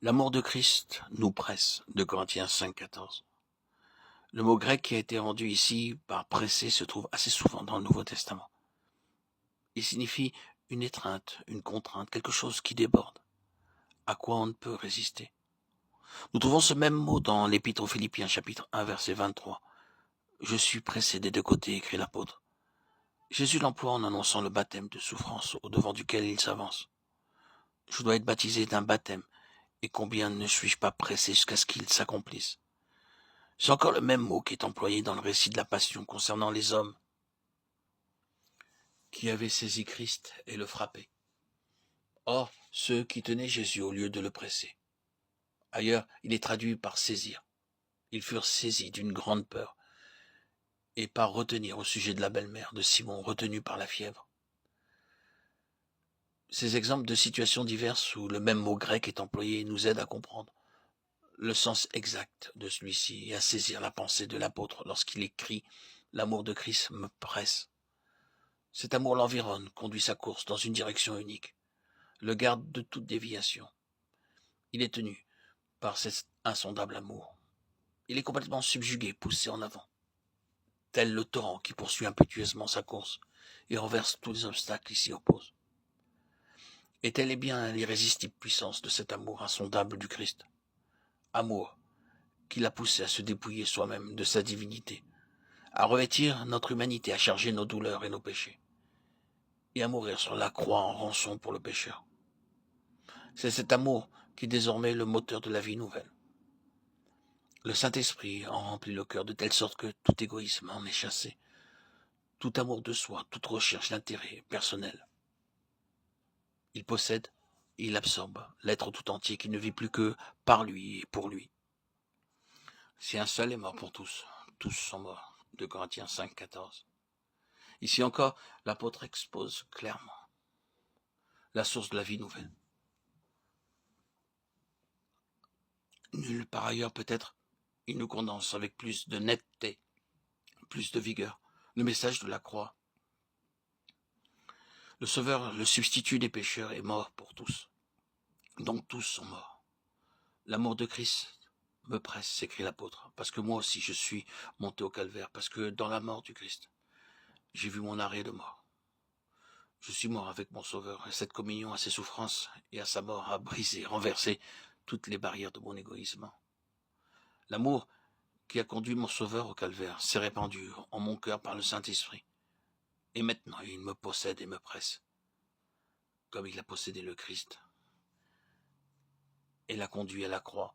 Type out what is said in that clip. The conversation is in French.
L'amour de Christ nous presse, de Corinthiens 5,14. Le mot grec qui a été rendu ici par presser se trouve assez souvent dans le Nouveau Testament. Il signifie une étreinte, une contrainte, quelque chose qui déborde, à quoi on ne peut résister. Nous trouvons ce même mot dans l'Épître aux Philippiens, chapitre 1, verset 23. Je suis pressé des deux côtés, écrit l'apôtre. Jésus l'emploie en annonçant le baptême de souffrance au devant duquel il s'avance. Je dois être baptisé d'un baptême, et combien ne suis-je pas pressé jusqu'à ce qu'il s'accomplisse. C'est encore le même mot qui est employé dans le récit de la Passion concernant les hommes qui avaient saisi Christ et le frappé. Or, ceux qui tenaient Jésus au lieu de le presser. Ailleurs, il est traduit par saisir. Ils furent saisis d'une grande peur et par retenir au sujet de la belle-mère de Simon retenu par la fièvre. Ces exemples de situations diverses où le même mot grec est employé nous aident à comprendre le sens exact de celui-ci et à saisir la pensée de l'apôtre lorsqu'il écrit « L'amour de Christ me presse ». Cet amour l'environne, conduit sa course dans une direction unique, le garde de toute déviation. Il est tenu par cet insondable amour. Il est complètement subjugué, poussé en avant, tel le torrent qui poursuit impétueusement sa course et renverse tous les obstacles qui s'y opposent. Et telle est bien l'irrésistible puissance de cet amour insondable du Christ. Amour qui l'a poussé à se dépouiller soi-même de sa divinité, à revêtir notre humanité, à charger nos douleurs et nos péchés, et à mourir sur la croix en rançon pour le pécheur. C'est cet amour qui est désormais le moteur de la vie nouvelle. Le Saint-Esprit en remplit le cœur de telle sorte que tout égoïsme en est chassé, tout amour de soi, toute recherche d'intérêt personnel. Il possède et il absorbe l'être tout entier qui ne vit plus que par lui et pour lui. Si un seul est mort pour tous, tous sont morts. De Corinthiens 5,14. Ici encore, l'apôtre expose clairement la source de la vie nouvelle. Nul par ailleurs peut-être, il nous condense avec plus de netteté, plus de vigueur, le message de la croix. Le Sauveur, le substitut des pécheurs, est mort pour tous. Donc tous sont morts. L'amour de Christ me presse, s'écrie l'apôtre, parce que moi aussi je suis monté au calvaire, parce que dans la mort du Christ, j'ai vu mon arrêt de mort. Je suis mort avec mon Sauveur, et cette communion à ses souffrances et à sa mort a brisé, renversé toutes les barrières de mon égoïsme. L'amour qui a conduit mon Sauveur au calvaire s'est répandu en mon cœur par le Saint-Esprit. Et maintenant il me possède et me presse, comme il a possédé le Christ et l'a conduit à la croix